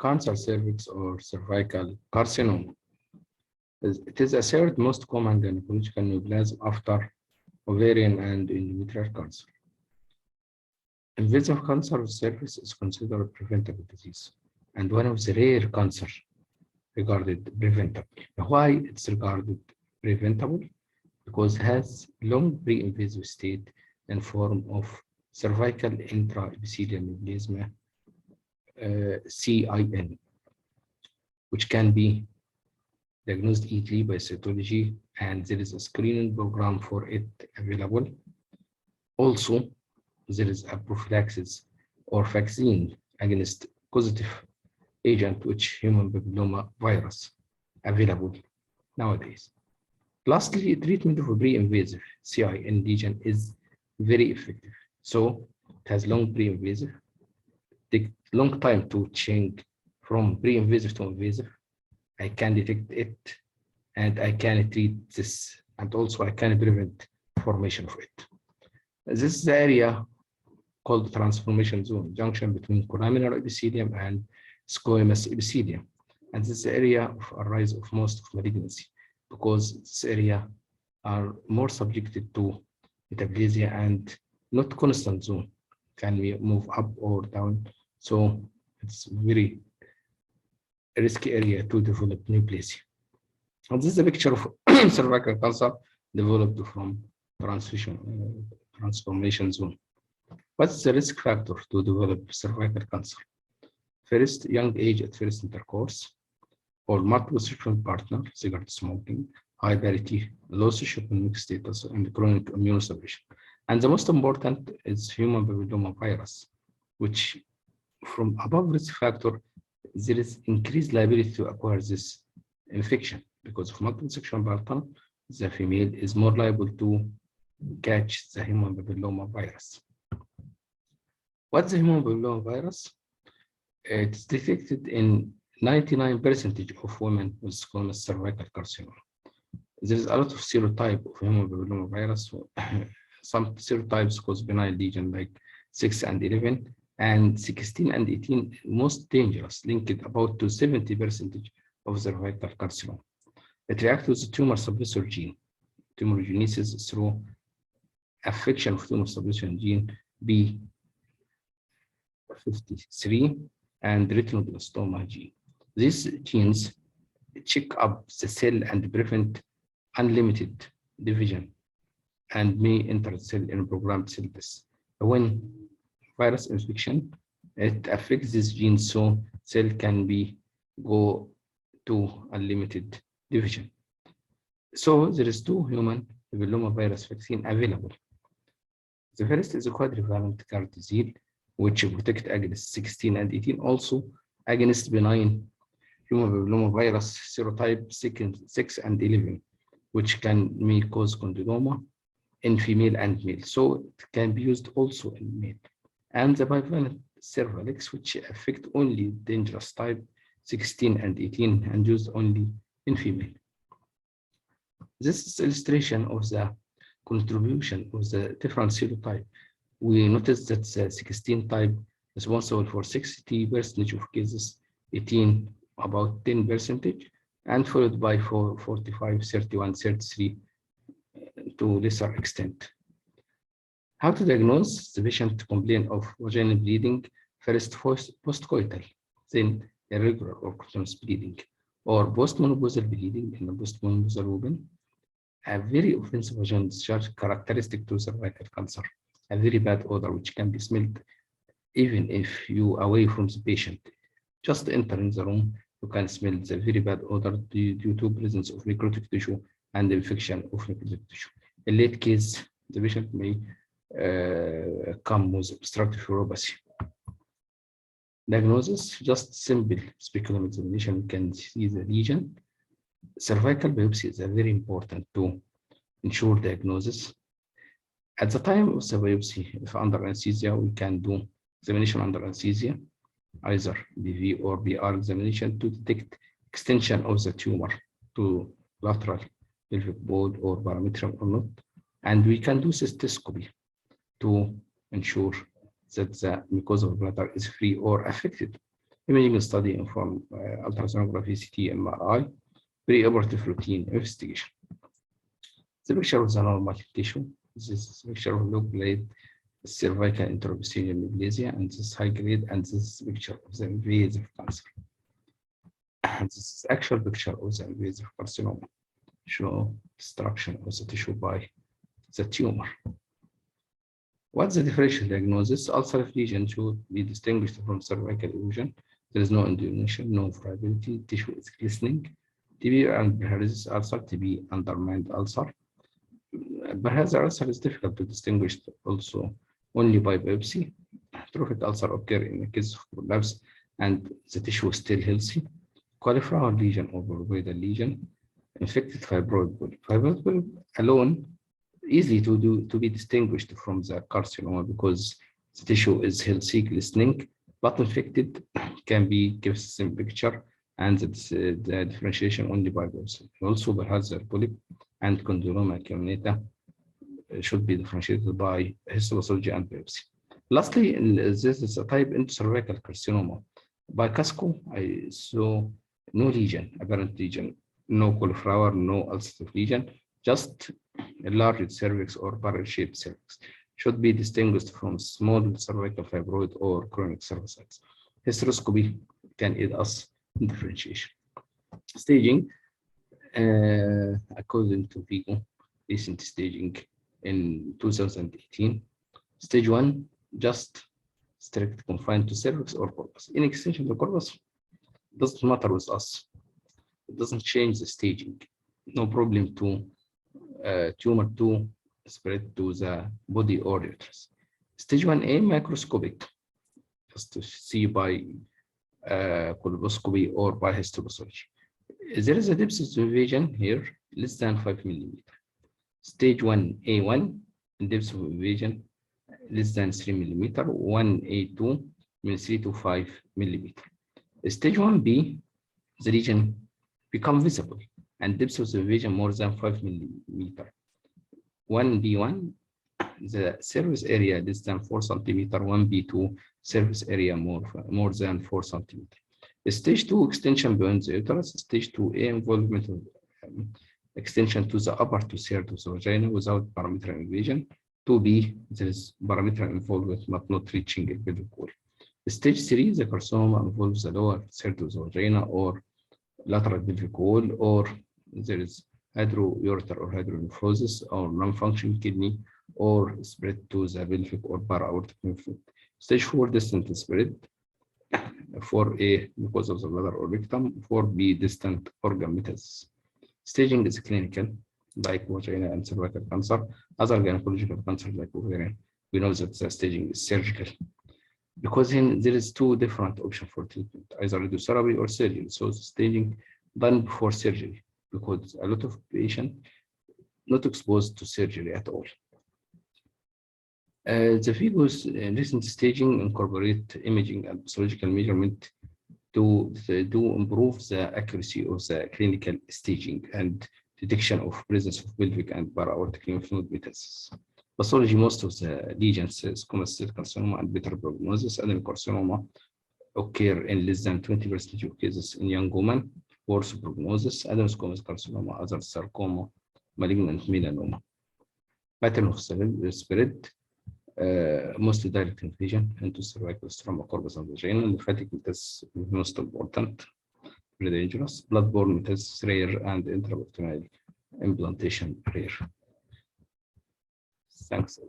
cancer cervix or cervical carcinoma. It is a third most common gynecological neoplasm after ovarian and endometrial cancer. Invasive cancer of cervix is considered a preventable disease and one of the rare cancers regarded preventable. Why it's regarded preventable? Because it has long pre-invasive state in form of cervical intraepithelial neoplasm, CIN, which can be diagnosed easily by cytology, and there is a screening program for it available. Also, there is a prophylaxis or vaccine against causative agent, which human papilloma virus available nowadays. Lastly, treatment of a pre-invasive CIN lesion is very effective. So it has long pre-invasive, take long time to change from pre-invasive to invasive. I can detect it and I can treat this, and also I can prevent formation of it. This is the area called transformation zone, junction between columnar epithelium and squamous epithelium. And this is the area of arise of most of malignancy, because this area are more subjected to metaplasia and not constant zone, can we move up or down. So it's very risky area to develop neoplasia. And this is a picture of cervical cancer developed from transformation zone. What's the risk factor to develop cervical cancer? First, young age at first intercourse, or multiple sexual partner, cigarette smoking, high parity, low socioeconomic status, and chronic immunosuppression. And the most important is human papilloma virus, which from above risk factor, there is increased liability to acquire this infection because of multiple sexual partner. The female is more liable to catch the human papilloma virus. What's the human papilloma virus? It's detected in 99% of women with squamous cervical carcinoma. There is a lot of serotype of human papilloma virus. Some serotypes cause benign lesion like 6 and 11, and 16 and 18 most dangerous, linked about to 70% of cervical carcinoma. It reacts with the tumor suppressor gene, tumorigenesis through affection of tumor suppressor gene B53 and retinoblastoma gene. These genes check up the cell and prevent unlimited division and may enter the cell in programmed cell death. When virus infection, it affects this gene, so cell can go to unlimited division. So there is 2 human papilloma virus vaccine available. The first is a quadrivalent Gardasil, which protect against 16 and 18, also against benign human papilloma virus serotype 6 and 11, which may cause condyloma in female and male. So it can be used also in male. And the bivalent cervix, which affect only dangerous type 16 and 18 and used only in female. This is illustration of the contribution of the different serotype. We noticed that the 16 type is responsible for 60% of cases, 18 about 10%, and followed by 45, 31, 33 to lesser extent. How to diagnose? The patient complain of vaginal bleeding, first postcoital, then irregular or continuous bleeding, or postmenopausal bleeding in the postmenopausal woman, a very offensive vaginal discharge characteristic to cervical cancer, a very bad odor which can be smelled even if you are away from the patient. Just entering the room, you can smell the very bad odor due to presence of necrotic tissue and infection of necrotic tissue. In late case, the patient may come with obstructive uropathy. Diagnosis, just simple speculum examination, you can see the lesion. Cervical biopsy is very important to ensure diagnosis. At the time of the biopsy, if under anesthesia, we can do examination under anesthesia, either BV or BR examination to detect extension of the tumor to lateral pelvic board or parametrium or not. And we can do cystoscopy to ensure that the mucosa of the bladder is free or affected. Imaging study informed ultrasonography, CT, MRI, pre-operative routine investigation. The picture of the normal tissue. This picture of low-grade cervical intraepithelial neoplasia, and this is high grade, and this is picture of the invasive cancer. And this is actual picture of the invasive carcinoma, show destruction of the tissue by the tumor. What's the differential diagnosis? Ulcerative lesion should be distinguished from cervical erosion. There is no indonation, no friability, tissue is glistening. TB and Barrett's ulcer, TB undermined ulcer. Barrett's ulcer is difficult to distinguish also only by biopsy. Trophic ulcer occur in the case of prolapse and the tissue is still healthy. Cauliflower lesion or verboidal lesion, infected fibroid polyp. Fibroid polyp alone easily to be distinguished from the carcinoma because the tissue is healthy, glistening, but infected can be gives the same picture, and the differentiation only by biopsy. Also, Barrett's polyp and condyloma acuminata should be differentiated by histology and biopsy. Lastly, this is a type into cervical carcinoma. By Casco, I saw no lesion, apparent lesion, no cauliflower, no ulcerative lesion, just a large cervix or barrel-shaped cervix. Should be distinguished from small cervical fibroid or chronic cervicitis. Hysteroscopy can aid us in differentiation. Staging, according to FIGO, recent staging in 2018. Stage 1, just strict confined to cervix or corpus. In extension to corpus, doesn't matter with us. It doesn't change the staging. No problem to tumor to spread to the body or uterus. Stage 1A, microscopic, just to see by colposcopy or by histology. There is a depth of invasion here less than 5 millimeters. Stage 1A1, depth of invasion less than 3 millimeters. 1A2 means 3 to 5 millimeters. Stage 1B, the region become visible and depth of invasion more than 5 millimeters. 1B1, the surface area less than 4 centimeters. 1B2, surface area more than 4 centimeters. Stage 2, extension beyond the uterus. Stage 2A, involvement of extension to the upper two-thirds of the vagina without parametric invasion. 2B, there is parametric involvement but not reaching a pelvic wall. Stage 3, the carcinoma involves the lower third of the vagina or lateral pelvic wall, or there is hydroureter or hydronephrosis or non-functioning kidney, or spread to the pelvic or para-aortic lymph node. Stage 4, distant spread. 4A, because of the bladder or rectum. 4B, distant organ metastasis. Staging is clinical, like vagina and cervical cancer. Other gynecological cancers like ovarian, we know that the staging is surgical. Because there is two different options for treatment, either radiotherapy or surgery. So the staging done before surgery, because a lot of patients not exposed to surgery at all. The FIGO's recent staging incorporate imaging and pathological measurement to improve the accuracy of the clinical staging and detection of presence of pelvic and para-aortic lymph node metastasis. Pathology, most of the lesions, squamous cell carcinoma and better prognosis. Adenocarcinoma occur in less than 20% of cases in young women. Worse prognosis. Adenosquamous Carcinoma, other sarcoma, malignant melanoma. Pattern of spread, mostly direct invasion into cervical stroma, corpus, and vagina. Lymphatic metastasis most important, very dangerous. Bloodborne metastasis rare, and intraperitoneal implantation rare. Thanks.